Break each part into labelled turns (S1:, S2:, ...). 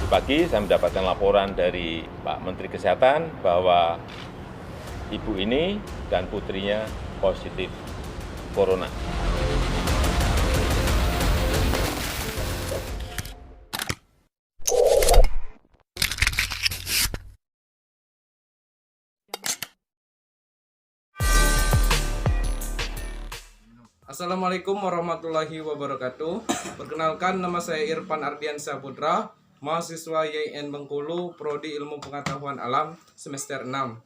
S1: Pagi saya mendapatkan laporan dari Pak Menteri Kesehatan bahwa ibu ini dan putrinya positif corona.
S2: Assalamualaikum warahmatullahi wabarakatuh. Perkenalkan, nama saya Irfan Ardiansyah Putra, mahasiswa YIN Bengkulu, Prodi Ilmu Pengetahuan Alam, semester 6.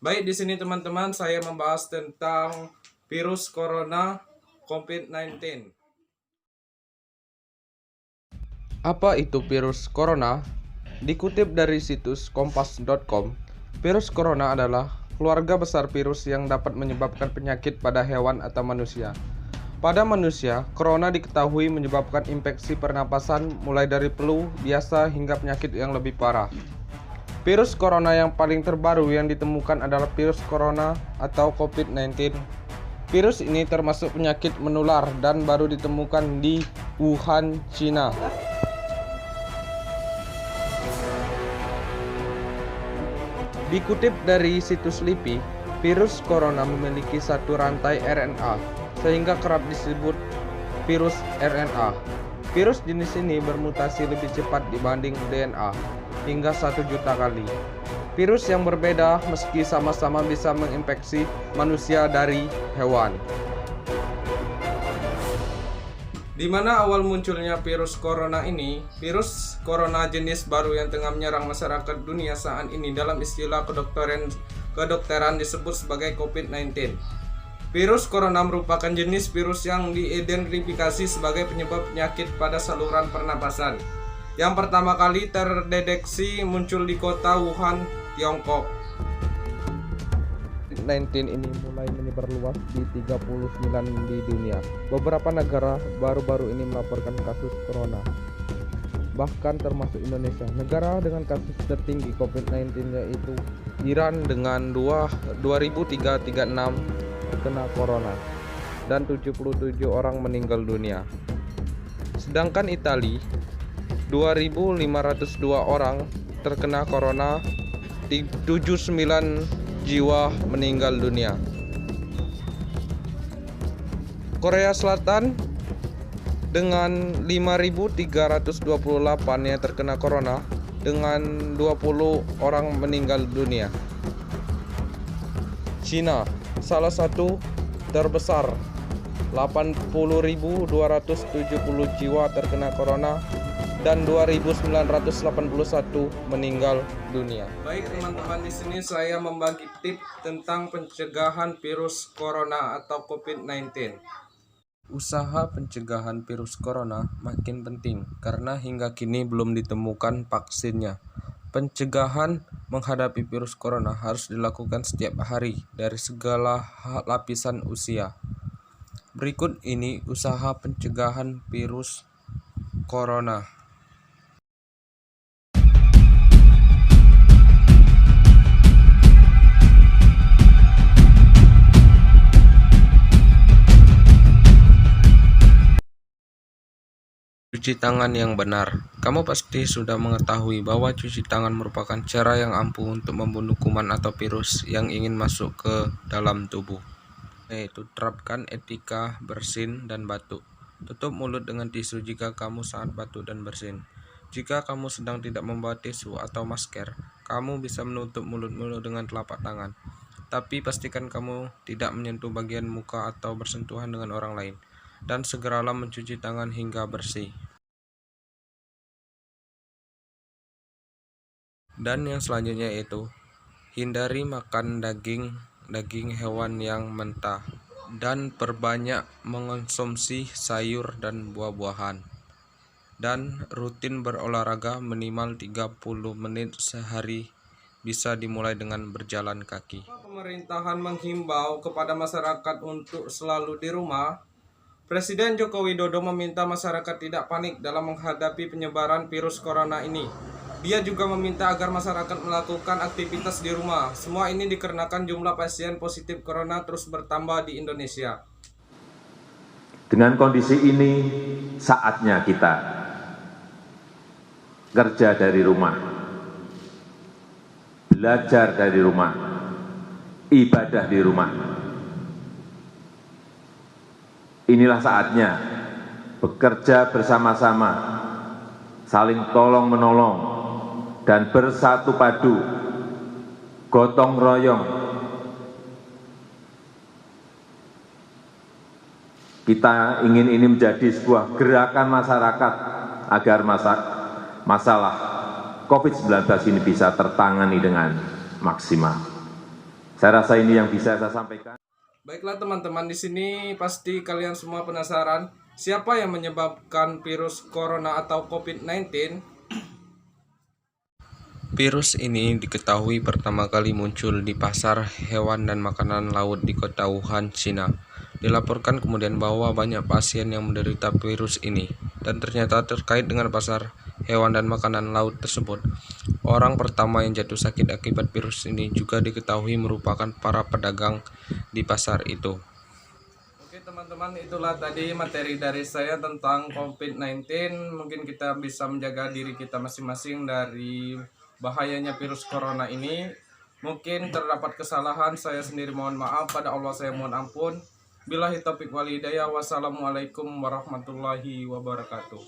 S2: Baik, di sini teman-teman saya membahas tentang virus corona COVID-19. Apa itu virus corona? Dikutip dari situs kompas.com, virus corona adalah keluarga besar virus yang dapat menyebabkan penyakit pada hewan atau manusia. Pada manusia, corona diketahui menyebabkan infeksi pernapasan mulai dari flu biasa hingga penyakit yang lebih parah. Virus corona yang paling terbaru yang ditemukan adalah virus corona atau COVID-19. Virus ini termasuk penyakit menular dan baru ditemukan di Wuhan, China. Dikutip dari situs LIPI, virus corona memiliki satu rantai RNA, sehingga kerap disebut virus RNA. Virus jenis ini bermutasi lebih cepat dibanding DNA, hingga 1 juta kali. Virus yang berbeda meski sama-sama bisa menginfeksi manusia dari hewan. Di mana awal munculnya virus corona ini? Virus corona jenis baru yang tengah menyerang masyarakat dunia saat ini dalam istilah kedokteran disebut sebagai COVID-19. Virus corona merupakan jenis virus yang diidentifikasi sebagai penyebab penyakit pada saluran pernapasan. Yang pertama kali terdeteksi muncul di kota Wuhan, Tiongkok. COVID-19 ini mulai menyebar luas di 39 di dunia. Beberapa negara baru-baru ini melaporkan kasus corona, bahkan termasuk Indonesia. Negara dengan kasus tertinggi COVID-19 yaitu Iran dengan 2.336 terkena corona dan 77 orang meninggal dunia. Sedangkan Italia 2.502 orang terkena corona, 79 jiwa meninggal dunia. Korea Selatan dengan 5.328 yang terkena corona dengan 20 orang meninggal dunia. Cina salah satu terbesar, 80.270 jiwa terkena corona dan 2.981 meninggal dunia. Baik teman-teman, di sini saya membagi tips tentang pencegahan virus corona atau COVID-19. Usaha pencegahan virus corona makin penting karena hingga kini belum ditemukan vaksinnya. Pencegahan menghadapi virus corona harus dilakukan setiap hari dari segala lapisan usia. Berikut ini usaha pencegahan virus corona. Cuci tangan yang benar. Kamu pasti sudah mengetahui bahwa cuci tangan merupakan cara yang ampuh untuk membunuh kuman atau virus yang ingin masuk ke dalam tubuh. Yaitu terapkan etika bersin dan batuk. Tutup mulut dengan tisu jika kamu sangat batuk dan bersin. Jika kamu sedang tidak membawa tisu atau masker, kamu bisa menutup mulut-mulut dengan telapak tangan. Tapi pastikan kamu tidak menyentuh bagian muka atau bersentuhan dengan orang lain. Dan segeralah mencuci tangan hingga bersih. Dan yang selanjutnya yaitu hindari makan daging hewan yang mentah dan perbanyak mengonsumsi sayur dan buah-buahan. Dan rutin berolahraga minimal 30 menit sehari, bisa dimulai dengan berjalan kaki. Pemerintahan menghimbau kepada masyarakat untuk selalu di rumah. Presiden Joko Widodo meminta masyarakat tidak panik dalam menghadapi penyebaran virus corona ini. Dia juga meminta agar masyarakat melakukan aktivitas di rumah. Semua ini dikarenakan jumlah pasien positif corona terus bertambah di Indonesia.
S3: Dengan kondisi ini, saatnya kita
S1: kerja dari rumah, belajar dari rumah, ibadah di rumah. Inilah saatnya bekerja bersama-sama, saling tolong-menolong, dan bersatu padu, gotong royong. Kita ingin ini menjadi sebuah gerakan masyarakat agar masalah COVID-19 ini bisa tertangani dengan maksimal. Saya rasa ini yang bisa saya sampaikan.
S2: Baiklah teman-teman, di sini pasti kalian semua penasaran, siapa yang menyebabkan virus corona atau COVID-19? Virus ini diketahui pertama kali muncul di pasar hewan dan makanan laut di kota Wuhan, Cina. Dilaporkan kemudian bahwa banyak pasien yang menderita virus ini, dan ternyata terkait dengan pasar hewan dan makanan laut tersebut. Orang pertama yang jatuh sakit akibat virus ini juga diketahui merupakan para pedagang di pasar itu. Oke teman-teman, itulah tadi materi dari saya tentang COVID-19. Mungkin kita bisa menjaga diri kita masing-masing dari bahayanya virus corona ini. Mungkin terdapat kesalahan, saya sendiri mohon maaf, pada Allah saya mohon ampun. Billahi taufiq wal hidayah. Wassalamualaikum warahmatullahi wabarakatuh.